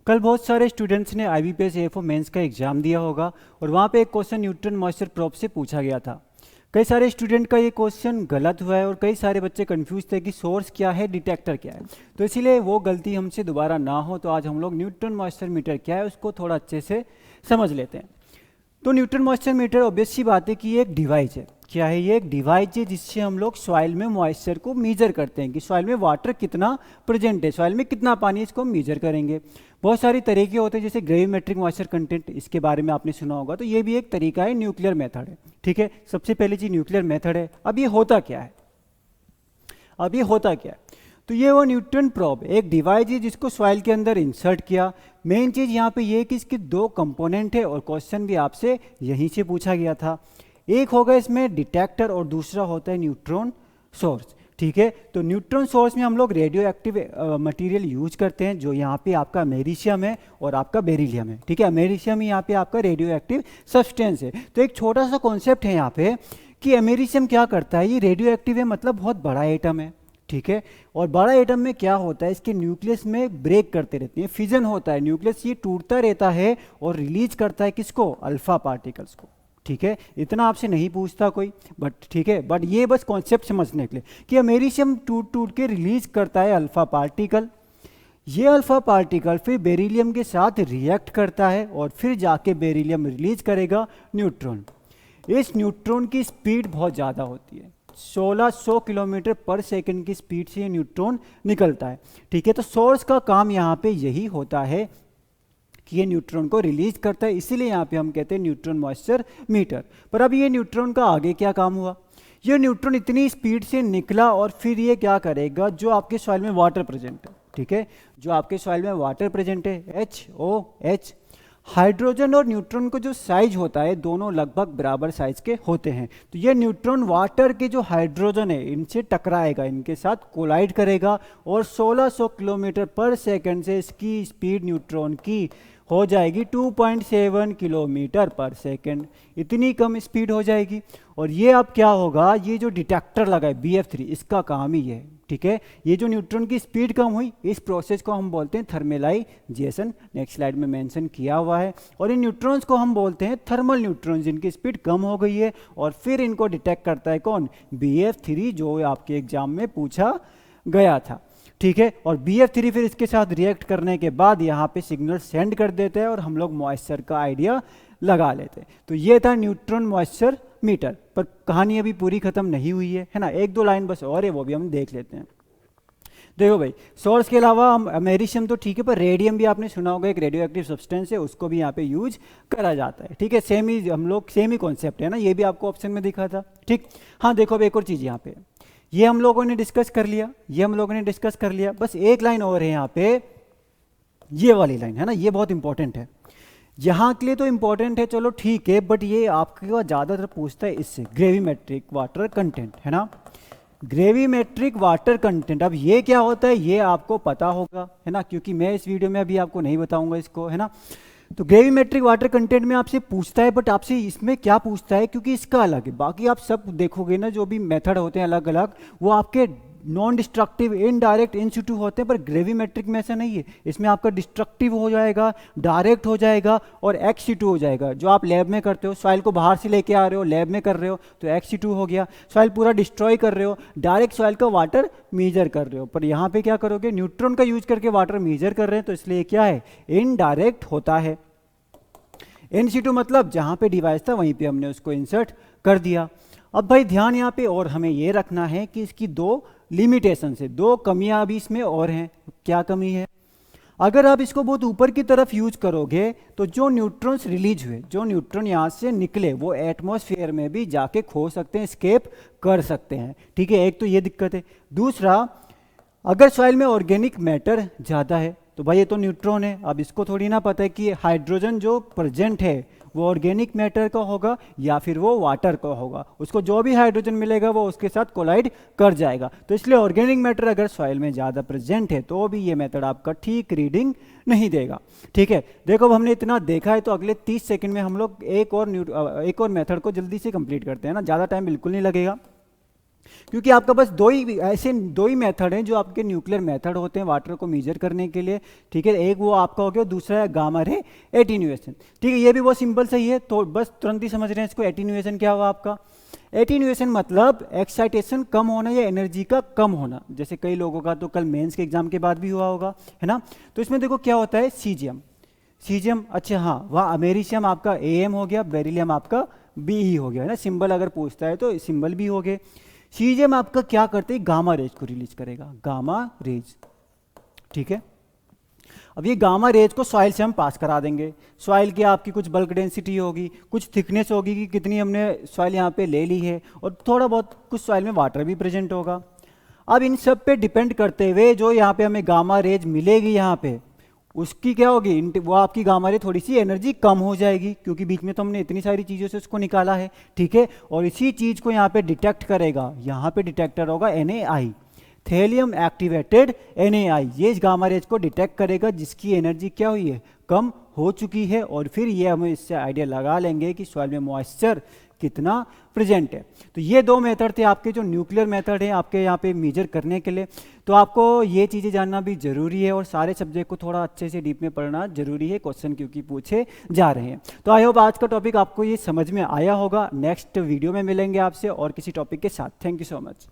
कल बहुत सारे स्टूडेंट्स ने IBPS AFO मेंस का एग्जाम दिया होगा और वहाँ पे एक क्वेश्चन न्यूट्रन मॉइस्चर प्रोब से पूछा गया था। कई सारे स्टूडेंट का ये क्वेश्चन गलत हुआ है और कई सारे बच्चे कंफ्यूज थे कि सोर्स क्या है, डिटेक्टर क्या है। तो इसीलिए वो गलती हमसे दोबारा ना हो, तो आज हम लोग न्यूट्रन मॉइस्चर मीटर क्या है उसको थोड़ा अच्छे से समझ लेते हैं। तो न्यूट्रन मॉइस्चर मीटर ऑब्वियस सी बात है कि ये एक डिवाइस है। क्या है ये? एक डिवाइस है जिससे हम लोग सॉइल में मॉइस्चर को मेजर करते हैं कि सॉइल में वाटर कितना प्रेजेंट है, सॉइल में कितना पानी, इसको मेजर करेंगे। बहुत सारे तरीके होते हैं, जैसे ग्रेविमेट्रिक मॉइस्चर कंटेंट, इसके बारे में आपने सुना होगा। तो ये भी एक तरीका है, न्यूक्लियर मेथड है। ठीक है, सबसे पहली चीज न्यूक्लियर मेथड है। अब ये होता क्या है? तो ये वो न्यूट्रन प्रोब एक डिवाइस है जिसको सॉइल के अंदर इंसर्ट किया। मेन चीज यहाँ पे ये कि इसके दो कंपोनेंट है और क्वेश्चन भी आपसे यहीं से पूछा गया था। एक होगा इसमें डिटेक्टर और दूसरा होता है न्यूट्रॉन सोर्स। ठीक है, तो न्यूट्रॉन सोर्स में हम लोग रेडियो एक्टिव मटीरियल यूज करते हैं, जो यहाँ पे आपका अमेरिशियम है और आपका बेरिलियम है। ठीक है, अमेरिशियम ही यहाँ पे आपका रेडियो एक्टिव सब्सटेंस है। तो एक छोटा सा कॉन्सेप्ट है यहाँ पे कि अमेरिशियम क्या करता है, ये रेडियो एक्टिव है, मतलब बहुत बड़ा एटम है। ठीक है, और बड़ा एटम में क्या होता है, इसके न्यूक्लियस में ब्रेक करते रहते हैं, फिजन होता है, न्यूक्लियस ये टूटता रहता है और रिलीज करता है किसको? अल्फा पार्टिकल्स को। ठीक है, इतना आपसे नहीं पूछता कोई, बट ठीक है, बट ये बस कॉन्सेप्ट समझने के लिए कि अमेरिशियम टूट टूट के रिलीज करता है अल्फा पार्टिकल। ये अल्फा पार्टिकल फिर बेरिलियम के साथ रिएक्ट करता है और फिर जाके बेरिलियम रिलीज करेगा न्यूट्रॉन। इस न्यूट्रॉन की स्पीड बहुत ज़्यादा होती है, 1600 किलोमीटर पर सेकंड की स्पीड से ये न्यूट्रॉन निकलता है। ठीक है, तो सोर्स का काम यहाँ पे यही होता है कि ये न्यूट्रॉन को रिलीज करता है, इसीलिए यहाँ पे हम कहते हैं न्यूट्रॉन मॉइस्चर मीटर। पर अब ये न्यूट्रॉन का आगे क्या काम हुआ? ये न्यूट्रॉन इतनी स्पीड से निकला और फिर ये क्या करेगा, जो आपके सॉइल में वाटर प्रेजेंट है, ठीक है, जो आपके सॉइल में वाटर प्रेजेंट है HOH, हाइड्रोजन और न्यूट्रॉन को जो साइज होता है दोनों लगभग बराबर साइज के होते हैं। तो ये न्यूट्रॉन वाटर के जो हाइड्रोजन है इनसे टकराएगा, इनके साथ कोलाइड करेगा और 1600 किलोमीटर पर सेकंड से इसकी स्पीड न्यूट्रॉन की हो जाएगी 2.7 किलोमीटर पर सेकंड। इतनी कम स्पीड हो जाएगी। और ये अब क्या होगा, ये जो डिटेक्टर लगा है BF3, इसका काम ही है। ठीक है, ये जो न्यूट्रॉन की स्पीड कम हुई, इस प्रोसेस को हम बोलते हैं थर्मलाइजेशन, नेक्स्ट स्लाइड में मेंशन किया हुआ है। और इन न्यूट्रॉन्स को हम बोलते हैं थर्मल न्यूट्रॉन्स, जिनकी स्पीड कम हो गई है और फिर इनको डिटेक्ट करता है कौन? BF3, जो आपके एग्जाम में पूछा गया था। ठीक है, और BF3 फिर इसके साथ रिएक्ट करने के बाद यहाँ पे सिग्नल सेंड कर देते हैं और हम लोग मॉइस्चर का आइडिया लगा लेते हैं। तो ये था न्यूट्रॉन मॉइस्चर मीटर। पर कहानी अभी पूरी खत्म नहीं हुई है ना, एक दो लाइन बस और है, वो भी हम देख लेते हैं। देखो भाई, सोर्स के अलावा हम अमेरिशियम तो ठीक है, पर रेडियम भी आपने सुना होगा, एक रेडियो एक्टिव सब्सटेंस है, उसको भी यहाँ पे यूज करा जाता है। ठीक है, सेम ही हम लोग सेम ही कॉन्सेप्ट है ना, ये भी आपको ऑप्शन में दिखा था। ठीक, हाँ देखो अब एक और चीज़ यहाँ पे, ये हम लोगों ने डिस्कस कर लिया, बस एक लाइन और है यहाँ पे, ये वाली लाइन है ना, ये बहुत इंपॉर्टेंट है यहाँ के लिए। तो इंपॉर्टेंट है, चलो ठीक है, बट ये आपके पास ज़्यादातर पूछता है इससे, ग्रेविमेट्रिक वाटर कंटेंट, है ना, ग्रेविमेट्रिक वाटर कंटेंट। अब ये क्या होता है ये आपको पता होगा, है ना, क्योंकि मैं इस वीडियो में अभी आपको नहीं बताऊंगा इसको, है ना। तो ग्रेविमेट्रिक वाटर कंटेंट में आपसे पूछता है, बट आपसे इसमें क्या पूछता है, क्योंकि इसका अलग है। बाकी आप सब देखोगे ना, जो भी मेथड होते हैं अलग अलग, वो आपके नॉन डिस्ट्रक्टिव, इनडायरेक्ट, इन सिटू होते हैं, पर ग्रेविमेट्रिक में ऐसा नहीं है। इसमें आपका डिस्ट्रक्टिव हो जाएगा, डायरेक्ट हो जाएगा और एक्स सिटू हो जाएगा। जो आप लैब में करते हो, सॉइल को बाहर से लेके आ रहे हो, लैब में कर रहे हो, तो एक्स सिटू हो गया। सॉइल पूरा डिस्ट्रॉय कर रहे हो, डायरेक्ट सॉइल का वाटर मेजर कर रहे हो। पर यहाँ पे क्या करोगे, न्यूट्रॉन का यूज करके वाटर मेजर कर रहे हैं, तो इसलिए क्या है, इनडायरेक्ट होता है। इन सिटू मतलब जहाँ पे डिवाइस था वहीं पे हमने उसको इंसर्ट कर दिया। अब भाई ध्यान यहाँ पे और हमें ये रखना है कि इसकी दो लिमिटेशन है, दो कमियां अभी इसमें और हैं। क्या कमी है? अगर आप इसको बहुत ऊपर की तरफ यूज करोगे तो जो न्यूट्रॉन्स रिलीज हुए, जो न्यूट्रॉन यहाँ से निकले, वो एटमॉस्फेयर में भी जाके खो सकते हैं, स्केप कर सकते हैं। ठीक है, एक तो ये दिक्कत है। दूसरा, अगर सॉइल में ऑर्गेनिक मैटर ज़्यादा है, तो भाई ये तो न्यूट्रॉन है, अब इसको थोड़ी ना पता है कि हाइड्रोजन जो प्रेजेंट है वो ऑर्गेनिक मैटर का होगा या फिर वो वाटर का होगा। उसको जो भी हाइड्रोजन मिलेगा वो उसके साथ कोलाइड कर जाएगा। तो इसलिए ऑर्गेनिक मैटर अगर सॉइल में ज़्यादा प्रेजेंट है तो भी ये मेथड आपका ठीक रीडिंग नहीं देगा। ठीक है, देखो अब हमने इतना देखा है, तो अगले 30 सेकंड में हम लोग एक और मेथड को जल्दी से कंप्लीट करते हैं ना, ज़्यादा टाइम बिल्कुल नहीं लगेगा। क्योंकि आपका बस दो ही मेथड हैं जो आपके न्यूक्लियर मेथड होते हैं वाटर को मेजर करने के लिए, ठीक है। एक वो आपका हो गया, दूसरा है गामा रे एटीन्यूएशन, ठीक है। ये भी बहुत सिंपल सही है, तो बस तुरंत ही समझ रहे हैं इसको। एटीन्यूएशन क्या हुआ आपका? एटीन्यूएशन मतलब एक्साइटेशन कम होना या एनर्जी का कम होना। जैसे कई लोगों का तो कल मेंस के एग्जाम के बाद भी हुआ होगा, है ना। तो इसमें देखो क्या होता है, सीजियम, अच्छा हाँ, वहाँ अमेरिशियम आपका AM हो गया, बेरिलियम आपका BE हो गया, है ना। सिंबल अगर पूछता है तो सिंबल भी हो गए। सीजियम आपका क्या करते हैं, गामा रेज को रिलीज करेगा, गामा रेज, ठीक है। अब ये गामा रेज को सॉइल से हम पास करा देंगे। सॉइल की आपकी कुछ बल्क डेंसिटी होगी, कुछ थिकनेस होगी कि कितनी हमने सॉइल यहाँ पे ले ली है, और थोड़ा बहुत कुछ सॉइल में वाटर भी प्रेजेंट होगा। अब इन सब पे डिपेंड करते हुए जो यहाँ पे हमें गामा रेज मिलेगी यहाँ पे, उसकी क्या होगी, वो आपकी गामा रे थोड़ी सी एनर्जी कम हो जाएगी, क्योंकि बीच में तो हमने इतनी सारी चीज़ों से उसको निकाला है, ठीक है। और इसी चीज़ को यहाँ पे डिटेक्ट करेगा, यहाँ पे डिटेक्टर होगा NaI, थेलियम एक्टिवेटेड NaI, ये इस गामा रेज को डिटेक्ट करेगा जिसकी एनर्जी क्या हुई है, कम हो चुकी है। और फिर ये हम इससे आइडिया लगा लेंगे कि सॉइल में मॉइस्चर कितना प्रेजेंट है। तो ये दो मेथड थे आपके जो न्यूक्लियर मेथड है आपके यहाँ पे मेजर करने के लिए। तो आपको ये चीज़ें जानना भी जरूरी है और सारे सब्जेक्ट को थोड़ा अच्छे से डीप में पढ़ना जरूरी है, क्वेश्चन क्योंकि पूछे जा रहे हैं। तो आई होप आज का टॉपिक आपको ये समझ में आया होगा। नेक्स्ट वीडियो में मिलेंगे आपसे और किसी टॉपिक के साथ। Thank you so much.